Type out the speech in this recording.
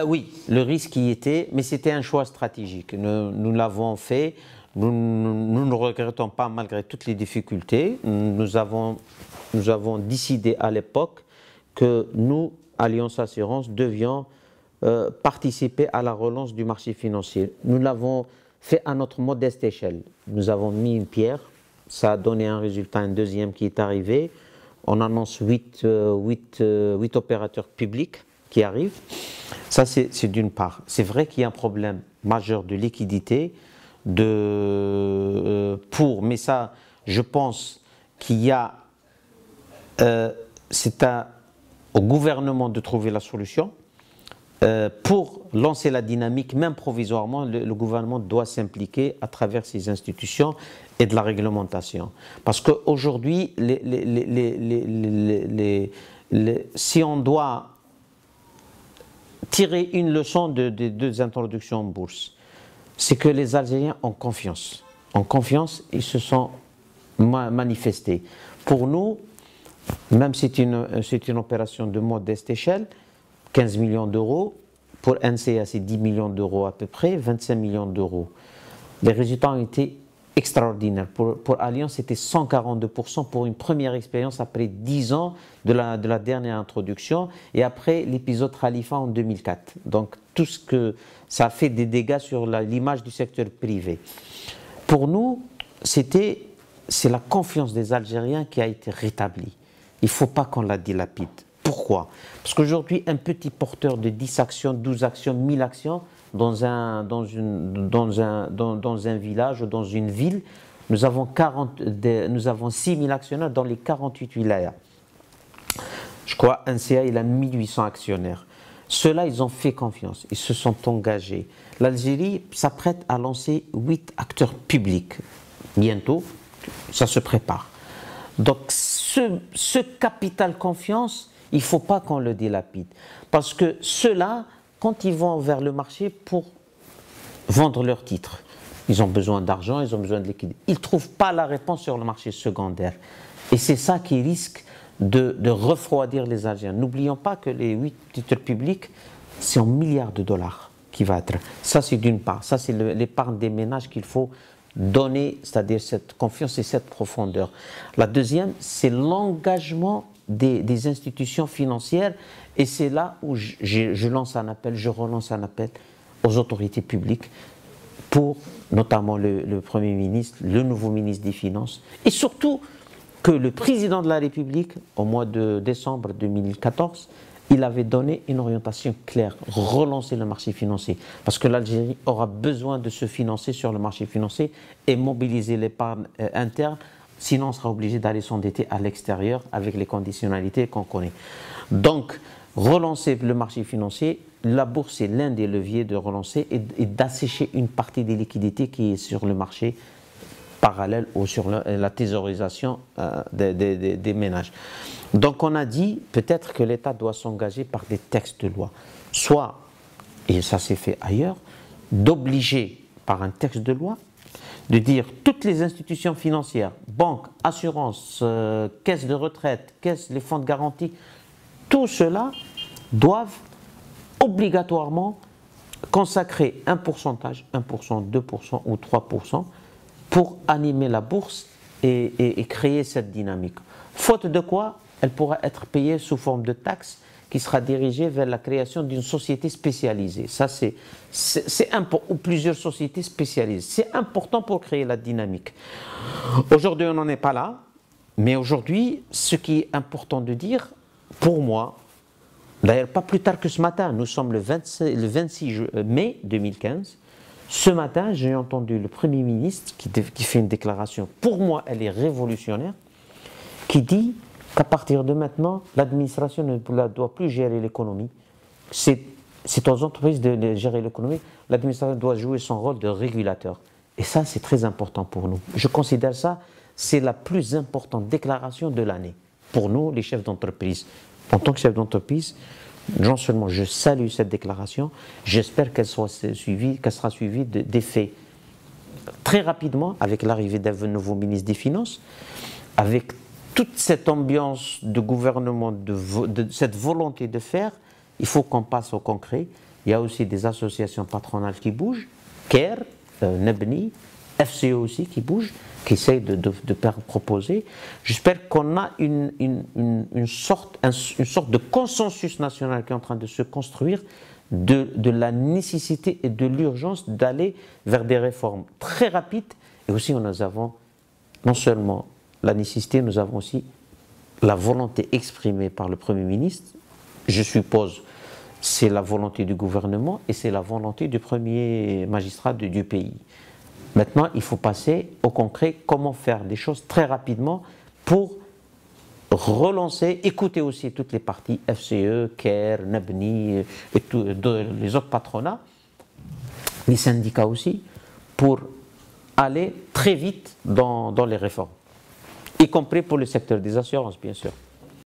Oui, le risque y était, mais c'était un choix stratégique. Nous l'avons fait, nous ne regrettons pas malgré toutes les difficultés. Nous avons décidé à l'époque que nous, Alliance Assurance, devions participer à la relance du marché financier. Nous l'avons fait à notre modeste échelle. Nous avons mis une pierre, ça a donné un résultat, un deuxième qui est arrivé. On annonce 8 opérateurs publics qui arrivent. Ça, c'est d'une part. C'est vrai qu'il y a un problème majeur de liquidité, mais ça, je pense qu'il y a, c'est au gouvernement de trouver la solution. Pour lancer la dynamique, même provisoirement, le gouvernement doit s'impliquer à travers ses institutions et de la réglementation. Parce qu'aujourd'hui, si on doit tirer une leçon des deux introductions en bourse, c'est que les Algériens ont confiance. En confiance, ils se sont manifestés. Pour nous, même si c'est une opération de modeste échelle, 15 millions d'euros, pour NCA c'est 10 millions d'euros à peu près, 25 millions d'euros. Les résultats ont été extraordinaires. Pour Allianz, c'était 142% pour une première expérience après 10 ans de la dernière introduction et après l'épisode Khalifa en 2004. Donc tout ce que ça a fait des dégâts sur l'image du secteur privé. Pour nous, c'est la confiance des Algériens qui a été rétablie. Il ne faut pas qu'on la dilapide. Pourquoi? Parce qu'aujourd'hui, un petit porteur de 10 actions, 12 actions, 1000 actions dans un village ou dans une ville, nous avons 6 000 actionnaires dans les 48 wilayas. Je crois NCA, il a 1800 actionnaires. Ceux-là, ils ont fait confiance, ils se sont engagés. L'Algérie s'apprête à lancer 8 acteurs publics. Bientôt, ça se prépare. Donc, ce capital confiance, il ne faut pas qu'on le dilapide. Parce que ceux-là, quand ils vont vers le marché pour vendre leurs titres, ils ont besoin d'argent, ils ont besoin de liquidité. Ils ne trouvent pas la réponse sur le marché secondaire. Et c'est ça qui risque de refroidir les Algériens. N'oublions pas que les 8 titres publics, c'est en milliards de dollars qui va être. Ça, c'est d'une part. Ça, c'est l'épargne des ménages qu'il faut donner, c'est-à-dire cette confiance et cette profondeur. La deuxième, c'est l'engagement des institutions financières, et c'est là où je lance un appel, je relance un appel aux autorités publiques pour notamment le Premier ministre, le nouveau ministre des Finances, et surtout que le président de la République, au mois de décembre 2014, il avait donné une orientation claire, relancer le marché financier, parce que l'Algérie aura besoin de se financer sur le marché financier et mobiliser l'épargne interne. Sinon, on sera obligé d'aller s'endetter à l'extérieur avec les conditionnalités qu'on connaît. Donc, relancer le marché financier, la bourse est l'un des leviers de relancer et d'assécher une partie des liquidités qui est sur le marché parallèle ou sur la thésaurisation des ménages. Donc, on a dit peut-être que l'État doit s'engager par des textes de loi, soit, et ça s'est fait ailleurs, d'obliger par un texte de loi de dire toutes les institutions financières, banques, assurances, caisses de retraite, les fonds de garantie, tout cela doivent obligatoirement consacrer un pourcentage, 1%, 2% ou 3% pour animer la bourse et créer cette dynamique. Faute de quoi, elle pourra être payée sous forme de taxe qui sera dirigée vers la création d'une société spécialisée. Ça, c'est ou plusieurs sociétés spécialisées. C'est important pour créer la dynamique. Aujourd'hui, on n'en est pas là, mais aujourd'hui, ce qui est important de dire, pour moi, d'ailleurs pas plus tard que ce matin, nous sommes le 26 mai 2015, ce matin, j'ai entendu le Premier ministre qui fait une déclaration, pour moi, elle est révolutionnaire, qui dit qu'à partir de maintenant, l'administration ne doit plus gérer l'économie. C'est aux entreprises de gérer l'économie. L'administration doit jouer son rôle de régulateur. Et ça, c'est très important pour nous. Je considère ça, c'est la plus importante déclaration de l'année. Pour nous, les chefs d'entreprise. En tant que chef d'entreprise, non seulement je salue cette déclaration, j'espère qu'elle sera suivie d'effets très rapidement avec l'arrivée d'un nouveau ministre des Finances, avec toute cette ambiance de gouvernement, de cette volonté de faire. Il faut qu'on passe au concret. il y a aussi des associations patronales qui bougent, CARE, Nebni, FCE aussi qui bougent, qui essayent de proposer. J'espère qu'on a une sorte de consensus national qui est en train de se construire de la nécessité et de l'urgence d'aller vers des réformes très rapides. Et aussi, nous avons non seulement la nécessité, nous avons aussi la volonté exprimée par le Premier ministre. Je suppose c'est la volonté du gouvernement et c'est la volonté du premier magistrat du pays. Maintenant, il faut passer au concret, comment faire des choses très rapidement pour relancer, écouter aussi toutes les parties, FCE, CARE, Nebni et les autres patronats, les syndicats aussi, pour aller très vite dans les réformes, y compris pour le secteur des assurances, bien sûr.